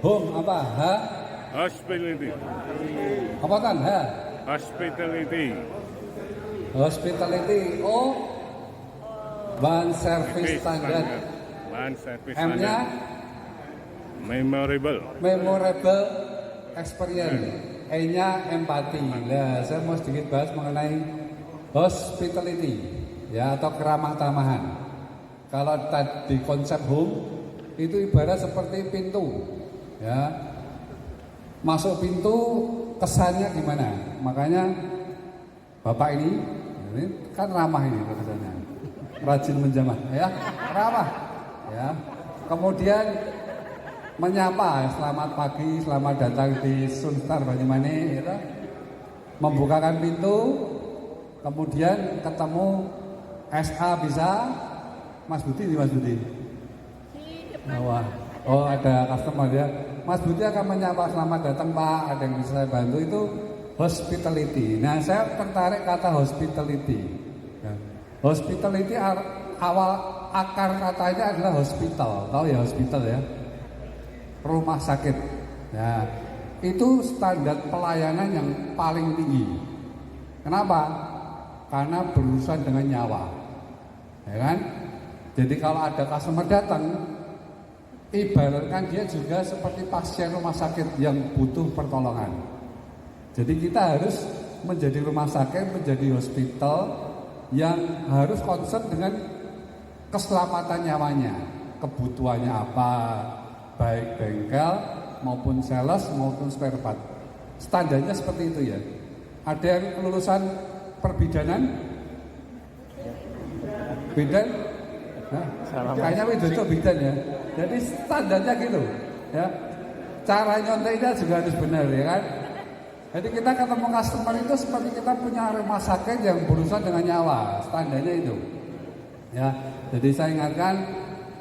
Home apa? Hospitality. Apa kan? Hospitality. Hospitality. Oh, bahan servis standar. Bahan servis M-nya standar. Memorable. memorable experience. E-nya empati. Nah, saya mau sedikit bahas mengenai hospitality, ya, atau keramah tamahan. Kalau tadi konsep home itu ibarat seperti pintu, ya. Masuk pintu kesannya gimana? Makanya bapak ini kan ramah ini kesannya, rajin menjamah, ya, ramah, ya. Kemudian menyapa, selamat pagi, selamat datang di Sunstar Banyumanik, gitu. Membukakan pintu, kemudian ketemu SA bisa, Mas Budi di Mas Budi. Oh, ada customer ya. Mas Budi akan menyapa, selamat datang Pak, ada yang bisa saya bantu, itu hospitality. Nah, saya tertarik kata hospitality. Hospitality awal akar katanya adalah hospital, tahu ya hospital ya? Rumah sakit. Ya, itu standar pelayanan yang paling tinggi. Kenapa? Karena berurusan dengan nyawa, ya kan? Jadi kalau ada customer datang, ibaratkan dia juga seperti pasien rumah sakit yang butuh pertolongan. Jadi kita harus menjadi rumah sakit, menjadi hospital yang harus concern dengan keselamatan nyawanya, kebutuhannya apa, baik bengkel maupun sales maupun spare part. Standarnya seperti itu ya. Ada yang lulusan perbidanan? Bidan? Kayaknya Widodo bidan ya. Jadi standarnya gitu ya. Cara nyonteknya juga harus benar ya kan. Jadi kita ketemu customer itu seperti kita punya rumah sakit yang berurusan dengan nyawa. Standarnya itu ya. Jadi saya ingatkan,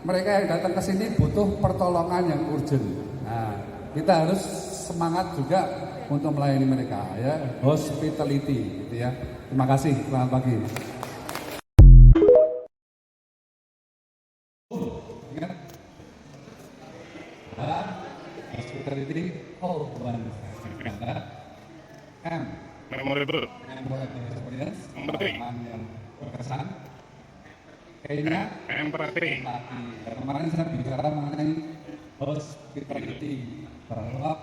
mereka yang datang ke sini butuh pertolongan yang urgent. Nah, kita harus semangat juga untuk melayani mereka ya, hospitality gitu ya. Terima kasih, selamat pagi. Ingat? Hospitality, oh, bukan. M. Memorable. Experience, Empathy. pengalaman yang berkesan. Kayaknya Empathy. kemarin saya bicara mengenai hospitality, bahwa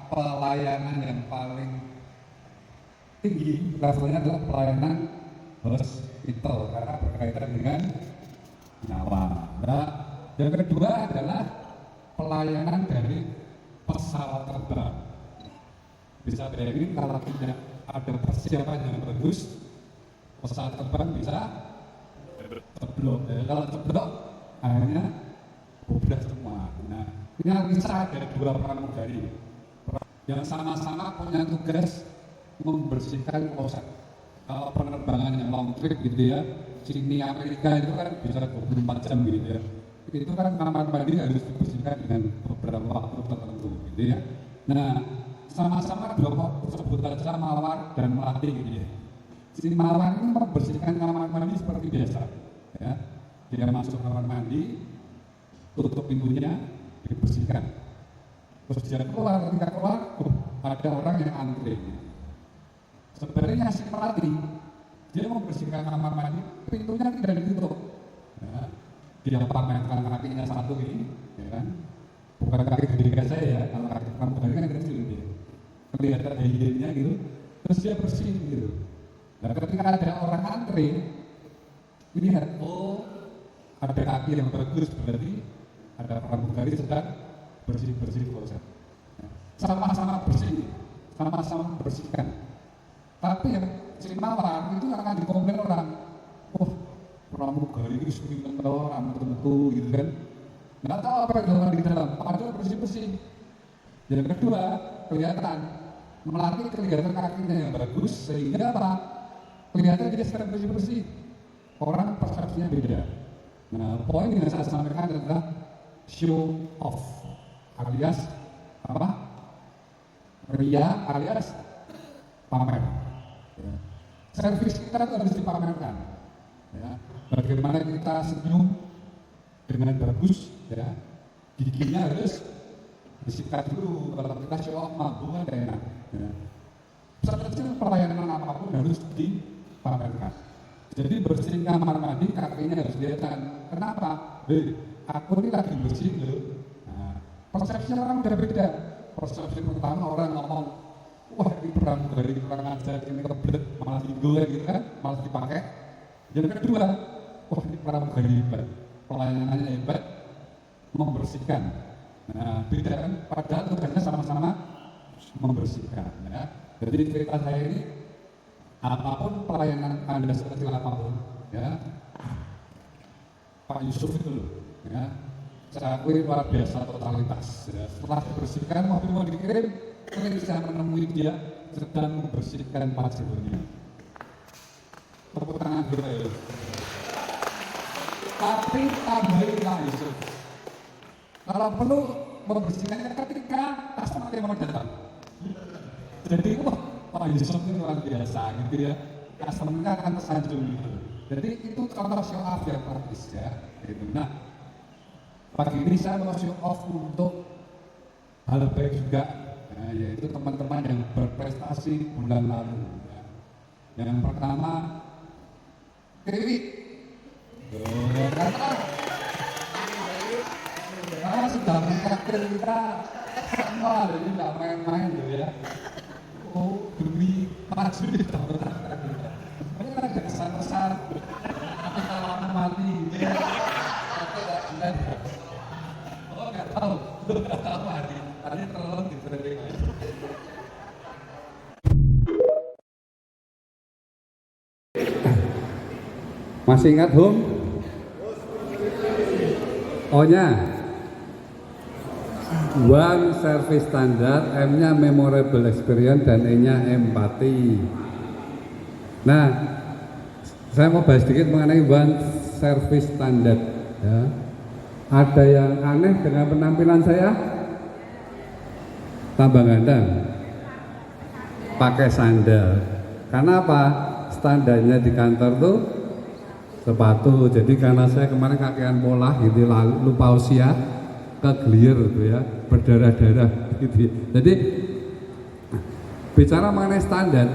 pelayanan yang paling tinggi levelnya adalah pelayanan hospital karena berkaitan dengan nyawa. Nah, yang kedua adalah pelayanan dari pesawat terbang. Bisa bayangin kalau tidak ada persiapan yang bagus, pesawat terbang bisa ceblok. Kalau ceblok akhirnya bobras semua. Nah, ini bisa ada dua pramugari yang sama-sama punya tugas membersihkan kloset. Kalau penerbangan yang long trip gitu ya, sini Amerika itu kan bisa 24 jam gitu ya. Itu kan kamar mandi harus dibersihkan dengan beberapa waktu tertentu gitu ya. Nah, sama-sama dua sebut saja Mawar dan Melati gitu ya. Si Mawar ini membersihkan kamar mandi seperti biasa ya. Dia masuk kamar mandi, tutup pintunya, dibersihkan. Terus dia keluar, ketika keluar, ada orang yang antri. Sebenarnya si Melati, dia membersihkan kamar mandi, pintunya tidak ditutup. Ya. Dia pamerkan kakinya satu ini, ya kan? Bukan kaki gede kayak saya ya, kalau kaki kamu kan kecil dia. Kelihatan higiennya gitu, terus dia bersih gitu. Nah, ketika ada orang antri, lihat, oh, ada kaki yang bagus, berarti ada pramugari sedang bersih-bersih kloset. Sama-sama bersih, sama-sama bersihkan. Tapi yang si Mawar itu akan dikomplain orang, oh, pramugari itu sering orang tertentu gitu kan. Nggak tahu apa yang dilakukan di dalam, padahal bersih-bersih. Yang kedua, kelihatan Melati kelihatan kakinya yang bagus, sehingga apa? Kelihatan dia sedang bersih-bersih. Orang persepsinya beda. Nah, poin yang saya sampaikan adalah show off, alias apa? Ria alias pamer. Ya. Servis kita harus dipamerkan. Ya. Bagaimana kita senyum dengan bagus, ya. Giginya harus bersikat dulu. Kalau kita show off mampu kan gak enak. Ya. Sekecil pelayanan apapun harus dipamerkan. Jadi bersihin kamar mandi kakinya harus kelihatan. Kenapa? Aku ini lagi bersihin loh. Nah, persepsi orang udah beda. Persepsi pertama orang ngomong, wah ini pramugari kurang ajar, ini kebelet, malah tinggal gitu kan, malah dipakai. Yang kedua, wah ini pramugari hebat, pelayanannya hebat, membersihkan. Nah beda kan, padahal tugasnya sama-sama membersihkan. Ya. Jadi cerita saya ini, apapun pelayanan Anda sekecil apapun, ya, Pak Yusuf itu loh, ya, saya akui luar biasa totalitas. Ya. Setelah dibersihkan, mobil mau dikirim, saya bisa menemui dia sedang membersihkan Pajewonya. Tepuk tangan dulu ya. Tapi tambahin Pak Yusuf. Kalau perlu membersihkannya ketika customer yang mau datang. Jadi Pak Yusuf itu luar biasa gitu ya. Customer-nya akan tersanjung gitu. Jadi itu contoh show off yang praktis ya. Gitu. Nah, pagi ini saya mau show off untuk hal baik juga, ya, yaitu teman-teman yang berprestasi bulan lalu. Ya. Yang pertama, Kriwi. Karena sudah mengkaker kita semua, jadi tidak main-main loh ya. Oh, demi maju di tahun kita. Ini kan ada kesan-kesan, tapi kalau mati, ya. Oh nggak tahu hari tolong diberi. Masih ingat Hum? O-nya One Service Standard, M-nya Memorable Experience, dan E-nya Empati. Nah, saya mau bahas sedikit mengenai One Service Standard. Ya. Ada yang aneh dengan penampilan saya? Tambah ganteng, pakai sandal. Karena apa? Standarnya di kantor tuh sepatu. Jadi karena saya kemarin kakian pola gitu, lupa usia, kegelir gitu ya, berdarah-darah gitu. Jadi bicara mengenai standar,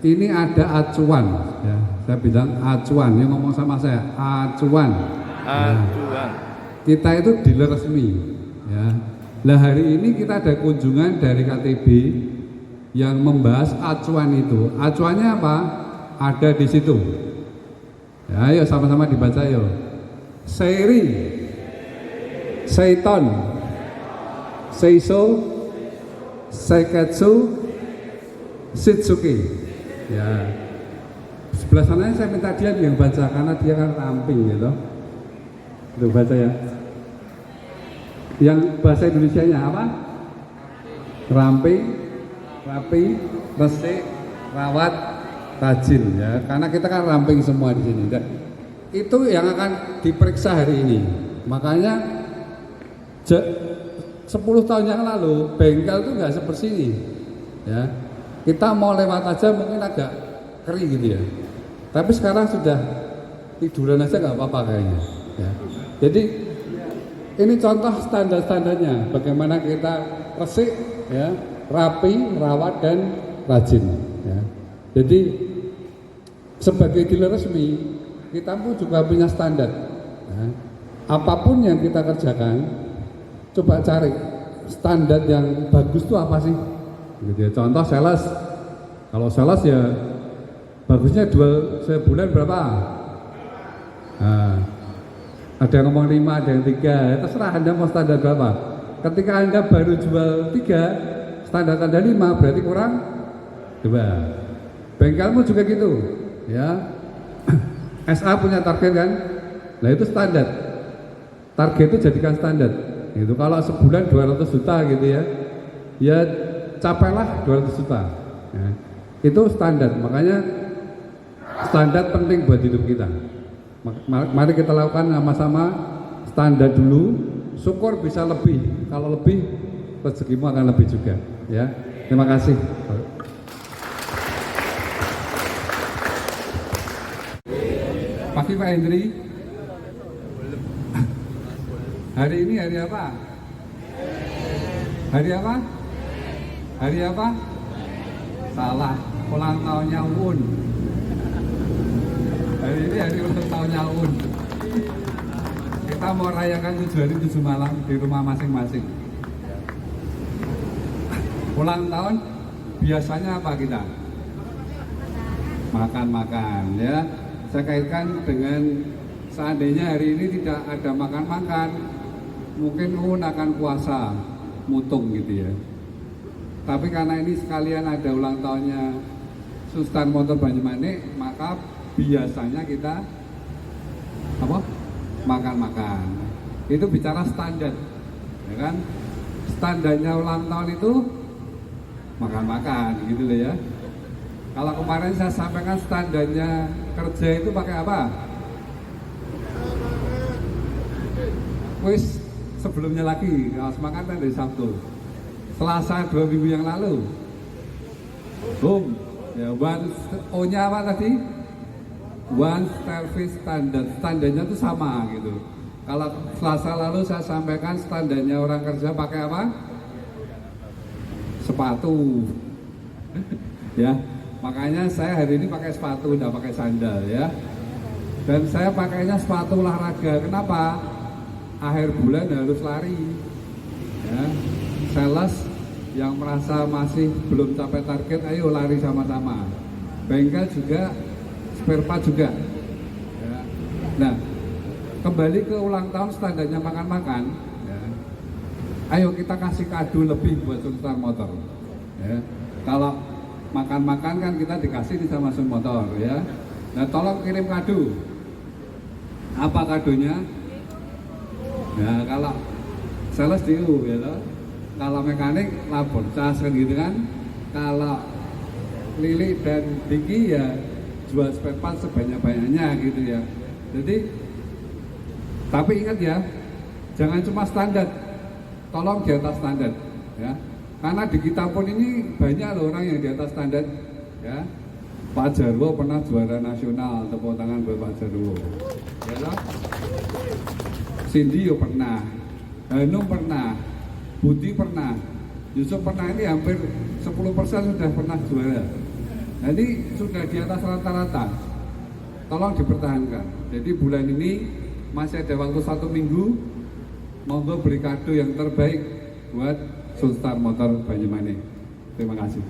ini ada acuan ya. Saya bilang acuan, yang ngomong sama saya acuan. Acuan. Kita itu dealer resmi ya. Nah hari ini kita ada kunjungan dari KTB yang membahas acuan itu. Acuannya apa? Ada di situ. Ya, ayo sama-sama dibaca yuk. Seiri, Seiton, Seiso, Seiketsu, Shitsuki. Ya. Sebelah sana saya minta dia yang baca karena dia kan ramping gitu. Itu baca ya. Yang bahasa Indonesianya apa? Ramping, rapi, resik, rawat, rajin ya. Karena kita kan ramping semua di sini. Dan itu yang akan diperiksa hari ini. Makanya 10 tahun yang lalu bengkel itu nggak seperti ini. Ya. Kita mau lewat aja mungkin agak kering gitu ya. Tapi sekarang sudah tiduran aja nggak apa-apa kayaknya. Ya. Jadi ini contoh standar-standarnya bagaimana kita resik, ya, rapi, rawat dan rajin. Ya. Jadi sebagai dealer resmi kita pun juga punya standar. Ya. Apapun yang kita kerjakan, coba cari standar yang bagus itu apa sih? Gitu ya. Contoh sales, kalau sales ya bagusnya jual sebulan berapa? Nah, ada yang ngomong 5, ada yang 3, ya terserah Anda mau standar berapa. Ketika Anda baru jual 3, standar Anda 5, berarti kurang 2. Bengkelmu juga gitu, ya. SA punya target kan? Nah itu standar. Target itu jadikan standar. Gitu. Kalau sebulan 200 juta gitu ya, ya capailah 200 juta. Ya. Itu standar. Makanya standar penting buat hidup kita. Mari kita lakukan sama-sama standar dulu, syukur bisa lebih. Kalau lebih, rezekimu akan lebih juga. Ya, terima kasih. Pagi Pak Hendri. Hari ini hari apa? Hari apa? Hari apa? Salah, ulang tahunnya UN. Hari ini hari ulang tahunnya UN. Kita mau rayakan 7 hari 7 malam di rumah masing-masing. Ulang tahun biasanya apa kita? Makan-makan ya. Saya kaitkan dengan seandainya hari ini tidak ada makan-makan, mungkin UN akan puasa mutung gitu ya. Tapi karena ini sekalian ada ulang tahunnya Sultan Motor Banyumanik, maka biasanya kita apa? Makan-makan. Itu bicara standar, ya kan? Standarnya ulang tahun itu makan-makan gitu loh ya. Kalau kemarin saya sampaikan standarnya kerja itu pakai apa? Wis sebelumnya lagi, kalau makan kan dari Sabtu. Selasa 2 minggu yang lalu. Boom. Ya, O-nya apa tadi? One service standard. Standarnya itu sama gitu. Kalau Selasa lalu saya sampaikan standarnya orang kerja pakai apa? Sepatu. Ya, makanya saya hari ini pakai sepatu, tidak pakai sandal ya. Dan saya pakainya sepatu olahraga. Kenapa? Akhir bulan harus lari. Ya, sales yang merasa masih belum capai target, ayo lari sama-sama. Bengkel juga, spare part juga. Ya. Nah, kembali ke ulang tahun standarnya makan-makan. Ya. Ayo kita kasih kado lebih buat Sultan Motor. Ya. Kalau makan-makan kan kita dikasih di sama Sultan Motor ya. Nah, tolong kirim kado. Apa kadonya? Nah, kalau sales DU ya toh. Kalau mekanik labor cas kan gitu kan. Kalau Lili dan Diki ya jual spare part sebanyak-banyaknya gitu ya. Jadi tapi ingat ya, jangan cuma standar. Tolong di atas standar ya. Karena di kita pun ini banyak loh orang yang di atas standar ya. Pak Jarwo pernah juara nasional, tepuk tangan buat Pak Jarwo. Ya toh? Cindy pernah, Hanum pernah, Budi pernah, Yusuf pernah, ini hampir 10% sudah pernah juara. Nah, ini sudah di atas rata-rata. Tolong dipertahankan. Jadi bulan ini masih ada waktu 1 minggu. Monggo beri kado yang terbaik buat Sultan Motor Banyumanik. Terima kasih.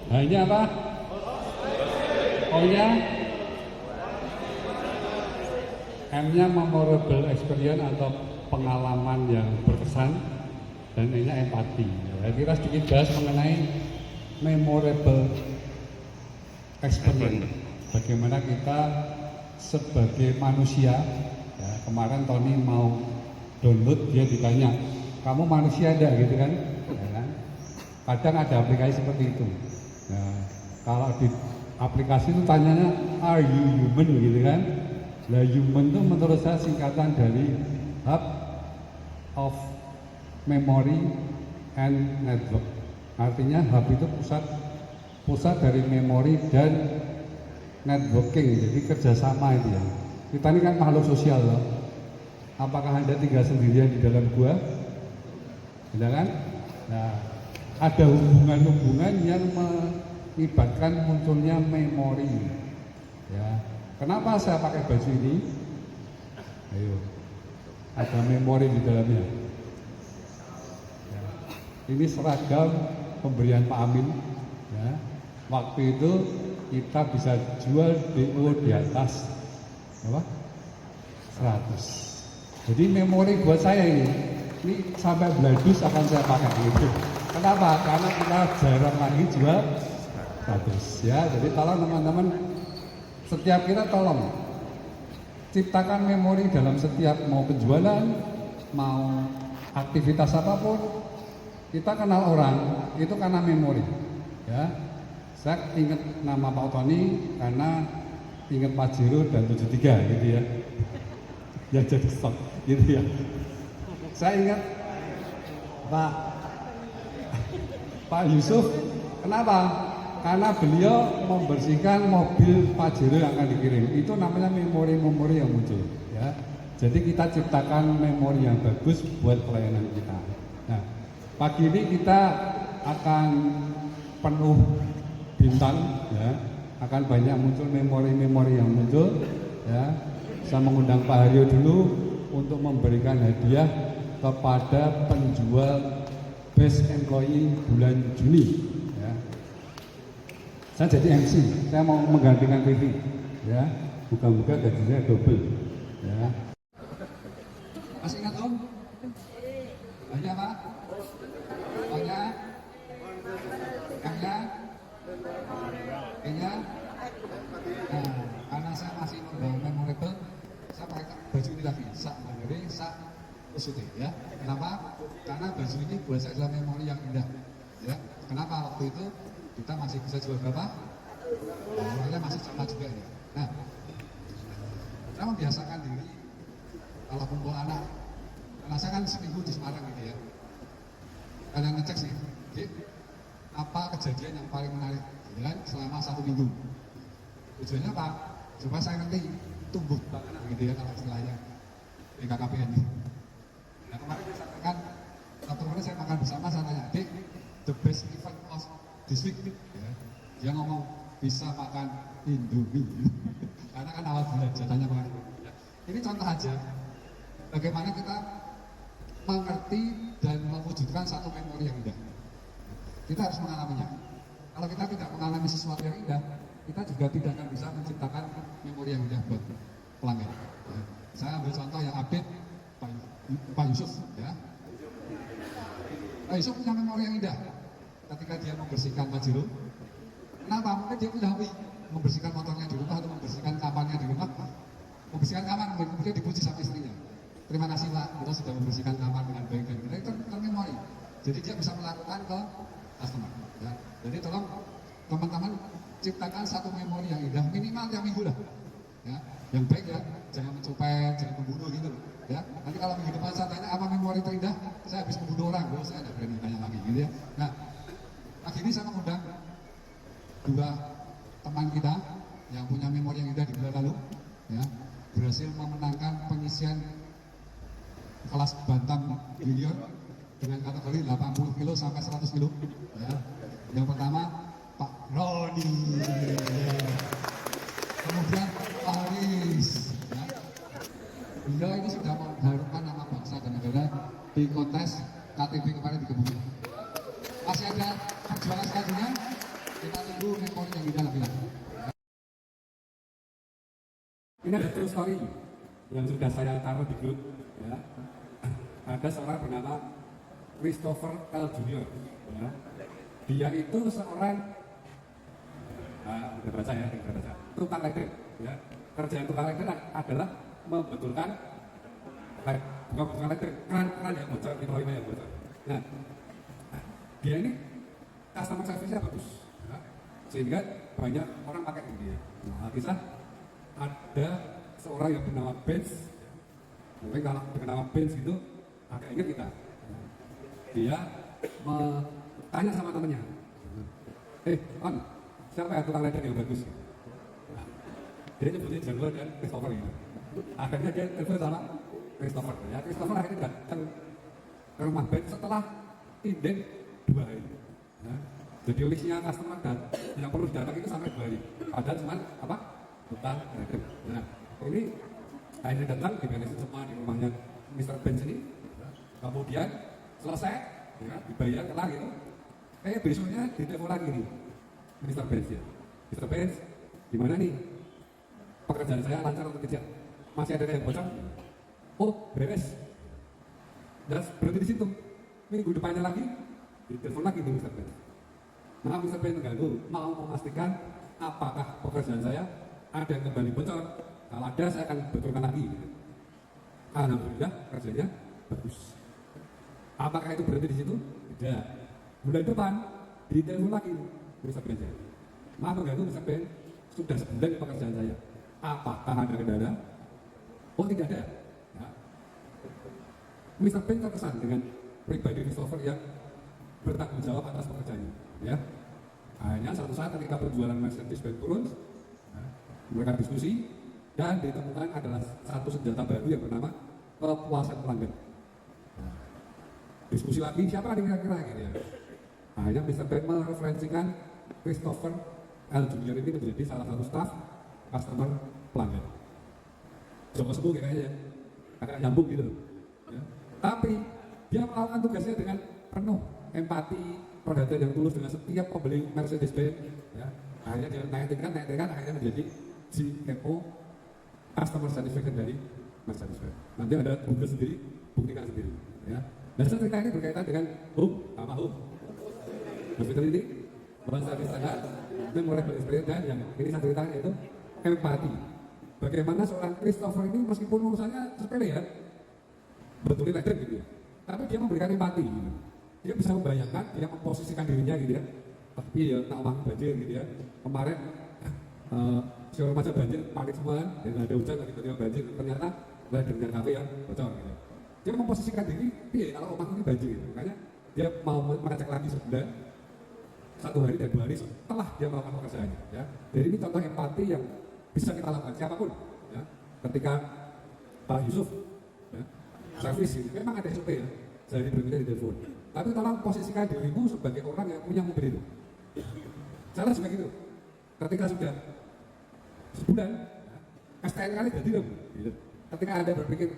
Hanya apa? O-nya? M-nya memorable experience atau pengalaman yang berkesan, dan ini empati. Ya, kita sedikit bahas mengenai memorable experience. Bagaimana kita sebagai manusia, ya, kemarin Tony mau download, dia ditanya, kamu manusia enggak gitu kan? Ya, kan? Kadang ada aplikasi seperti itu. Nah, kalau di aplikasi itu tanyanya, are you human gitu kan? Nah, human itu menurut saya singkatan dari Hub of Memory and Network. Artinya hub itu pusat dari memori dan networking, jadi kerjasama itu ya. Kita ini kan makhluk sosial loh. Apakah Anda tinggal sendirian di dalam gua? Tidak kan? Nah, ada hubungan-hubungan yang mengibatkan munculnya memori. Ya, kenapa saya pakai baju ini? Ayo, ada memori di dalamnya. Ya, ini seragam pemberian Pak Amin. Ya, waktu itu kita bisa jual DO di atas apa? 100. Jadi memori buat saya ini sampai beladus akan saya pakai gitu. Kenapa? Karena kita jarang lagi jual 100 ya. Jadi tolong teman-teman, setiap kita tolong ciptakan memori dalam setiap mau penjualan, mau aktivitas apapun. Kita kenal orang itu karena memori ya. Saya ingat nama Pak Tony karena ingat Pak Jiro dan 73 gitu ya. Ya jadi stok gitu ya. Saya ingat Pak Pak Yusuf, kenapa? Karena beliau membersihkan mobil Pajero yang akan dikirim. Itu namanya memori-memori yang muncul. Ya. Jadi kita ciptakan memori yang bagus buat pelayanan kita. Nah, pagi ini kita akan penuh bintang, ya. Akan banyak muncul memori-memori yang muncul. Ya. Saya mengundang Pak Haryo dulu untuk memberikan hadiah kepada penjual Best Employee bulan Juni. Ya. Saya jadi MC, saya mau menggantikan TV. Ya, bukan-bukan gajinya double. Ya. Masih ingat Om? Banyak Pak? Banyak? Banyak? Banyak? Nah, karena saya masih memorable, saya pakai baju ini lagi, sak mandiri, sak usuti, ya. Kenapa? Karena baju ini buat saya adalah memori yang indah, ya. Kenapa waktu itu kita masih bisa jual berapa? Orangnya masih sama juga ya. Nah, saya membiasakan diri kalau kumpul anak, karena saya kan seminggu di Semarang gitu ya. Kadang ngecek sih, apa kejadian yang paling menarik, ya kan, selama 1 minggu. Tujuannya apa? Supaya saya nanti tumbuh gitu ya kalau istilahnya di KKPN. Nah kemarin saya sampaikan, satu kali saya makan bersama, saya tanya, Dik, the best event of this week, ya. Dia ngomong bisa makan Indomie, karena kan awal bulan jatahnya makan. Ini contoh aja, bagaimana kita mengerti dan mewujudkan satu memori yang indah. Kita harus mengalaminya. Kalau kita tidak mengalami sesuatu yang indah, kita juga tidak akan bisa menciptakan memori yang indah buat pelanggan. Ya. Saya ambil contoh yang update Pak Yusuf, ya. Pak Yusuf punya memori yang indah ketika dia membersihkan Pajero. Kenapa? Mungkin dia punya hobi membersihkan motornya di rumah atau membersihkan kamarnya di rumah. Membersihkan kamar, kemudian dipuji sama istrinya. Terima kasih Pak, kita sudah membersihkan kamar dengan baik dan benar. Itu memori. Jadi dia bisa melakukan ke customer. Ya. Jadi tolong teman-teman ciptakan satu memori yang indah minimal tiap minggu lah. Ya. Yang baik ya, jangan mencopet, jangan membunuh gitu loh. Ya. Nanti kalau minggu depan saya tanya apa memori terindah, saya habis membunuh orang, saya tidak berani tanya lagi gitu ya. Nah, pagi ini saya mengundang 2 teman kita yang punya memori yang indah di bulan lalu, ya, berhasil memenangkan pengisian kelas bantam junior dengan kategori 80 kilo sampai 100 kilo. Ya. Yang pertama Pak Roni, kemudian Pak Haris. Ya. Beliau ini sudah mengharumkan nama bangsa dan negara di kontes KTP kemarin di Kebumen. Masih ada perjuangan selanjutnya, kita tunggu memori yang indah lebih lanjut. Ini ada true story yang sudah saya taruh di grup. Ya. Ada seorang bernama Christopher L. Junior. Ya. Dia itu seorang, udah baca ya, tukang elektrik. Ya. Kerjaan tukang elektrik adalah membetulkan, bukan tukang elektrik, keran yang bocor, hidroliknya yang bocor. Nah, dia ini customer service-nya bagus, ya. Sehingga banyak orang pakai dia. Nah, kisah ada seorang yang bernama Benz. Mungkin kalau bernama Benz itu agak ingat kita. Dia tanya sama temennya, On, siapa ya tukang elektrik yang bagus? Nah, dia nyebutnya Jaguar dan Christopher gitu. Akhirnya dia telepon sama Christopher. Ya, Christopher akhirnya datang ke rumah Benz setelah inden 2 hari. Ya, jadi listnya customer dan yang perlu datang itu sampai 2 hari. Padahal cuma apa? Tukang elektrik. Nah, ini akhirnya datang diberesin semua di rumahnya Mr. Benz ini. Kemudian selesai, ya, dibayar kelar gitu. Besoknya ditelepon lagi nih Mr. Benz ya. Mr. Benz, gimana nih? Pekerjaan saya lancar atau tidak? Masih ada yang bocor? Oh, beres. Dan berhenti di situ. Minggu depannya lagi ditelepon lagi nih Mr. Benz. Nah, Mr. Benz mengganggu, mau memastikan apakah pekerjaan saya ada yang kembali bocor. Kalau ada, saya akan betulkan lagi. Alhamdulillah, kerjanya bagus. Apakah itu berhenti di situ? Tidak. Bulan depan, ditelepon lagi Mr. Benz. Maaf mengganggu Mr. Benz, sudah sebulan pekerjaan saya. Apakah ada kendala? Oh, tidak ada. Ya. Mr. Benz terkesan dengan pribadi Christopher yang bertanggung jawab atas pekerjaannya, ya. Hanya suatu saat ketika penjualan Mercedes-Benz turun, mereka diskusi dan ditemukan adalah satu senjata baru yang bernama kepuasan pelanggan. Diskusi lagi siapa nih kira-kira gitu ya. Akhirnya Mr. Ben mereferensikan Christopher L. Junior ini menjadi salah satu staff customer pelanggan. Joko sembuh kayaknya, agak nyambung gitu. Ya. Tapi dia melakukan tugasnya dengan penuh empati, perhatian yang tulus dengan setiap pembeli Mercedes-Benz. Ya. Akhirnya dia naik-tingkat, akhirnya menjadi CMO Customer Satisfaction dari Mercedes-Benz. Nanti ada Google sendiri, buktikan sendiri. Ya. Dan cerita ini berkaitan dengan sama hospitality, bukan service standar, memorable experience, dan yang ini saya ceritakan yaitu empati. Bagaimana seorang Christopher ini meskipun urusannya sepele ya, betulin aja gitu ya, tapi dia memberikan empati gitu. Dia bisa membayangkan, dia memposisikan dirinya gitu ya. Tapi ya tak uang banjir gitu ya. Kemarin si orang macam banjir, panik semua kan, dan ada hujan, tiba-tiba banjir, ternyata nggak dengan kafe yang bocor gitu. Dia memposisikan diri, kalau rumah ini banjir gitu. Makanya dia mau mengecek lagi sebenarnya 1 hari dan 2 hari setelah dia melakukan pekerjaannya. Ya. Jadi ini contoh empati yang bisa kita lakukan siapapun. Ya. Ketika Pak Yusuf, ya, servis gitu, memang ada SOP ya, jadi berminta di telepon. Tapi tolong posisikan dirimu sebagai orang yang punya mobil itu. Cara seperti itu. Ketika sudah sebulan, ya, STN kali jadi dong. Gitu. Ketika Anda berpikir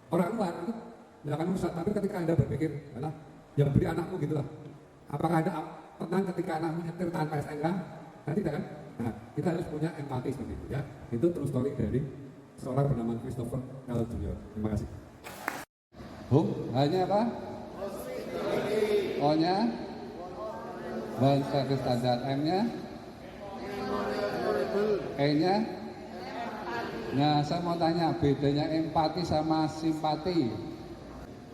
orang luar itu tidak akan merusak, tapi ketika Anda berpikir, adalah yang beri anakmu gitulah. Apakah Anda tenang ketika anakmu nyetir tanpa STNK? Nanti tidak kan? Nah, kita harus punya empati seperti itu ya. Itu true story dari seorang bernama Christopher L. Junior. Terima kasih. Hanya apa? O-nya? Bahan service standar. M-nya? E-nya? Nah, saya mau tanya bedanya empati sama simpati.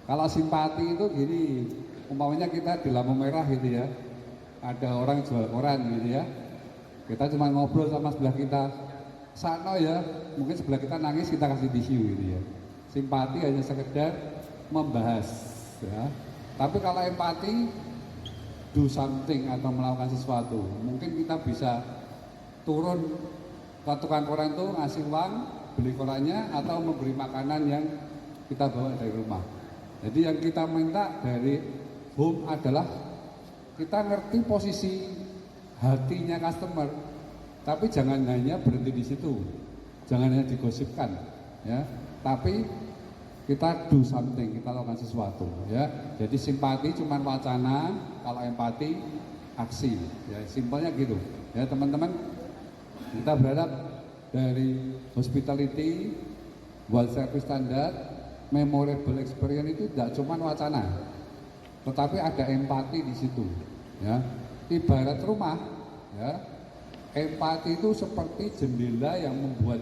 Kalau simpati itu gini, umpamanya kita di lampu merah gitu ya, ada orang jual koran gitu ya, kita cuma ngobrol sama sebelah kita, sana ya, mungkin sebelah kita nangis, kita kasih tisu gitu ya. Simpati hanya sekedar membahas ya. Tapi kalau empati, do something atau melakukan sesuatu, mungkin kita bisa turun ke tukang koran itu ngasih uang, beli korannya, atau memberi makanan yang kita bawa dari rumah. Jadi yang kita minta dari home adalah kita ngerti posisi hatinya customer, tapi jangan hanya berhenti di situ, jangan hanya digosipkan, ya. Tapi kita do something, kita lakukan sesuatu, ya. Jadi simpati cuma wacana, kalau empati aksi, ya. Simpelnya gitu, ya teman-teman. Kita berharap dari hospitality, buat service standar, memorable experience itu tidak cuma wacana, tetapi ada empati di situ. Ya, ibarat rumah, ya, empati itu seperti jendela yang membuat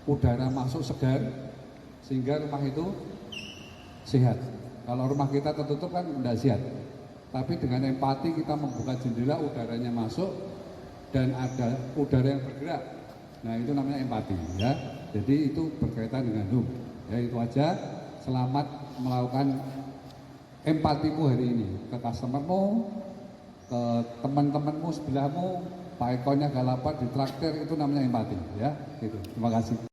udara masuk segar, sehingga rumah itu sehat. Kalau rumah kita tertutup kan tidak sehat. Tapi dengan empati kita membuka jendela, udaranya masuk, dan ada udara yang bergerak. Nah itu namanya empati ya. Jadi itu berkaitan dengan home. Ya itu aja. Selamat melakukan empatimu hari ini ke customermu, ke teman-temanmu sebelahmu. Pak Ekonya gak lapar di traktir, itu namanya empati ya. Gitu. Terima kasih.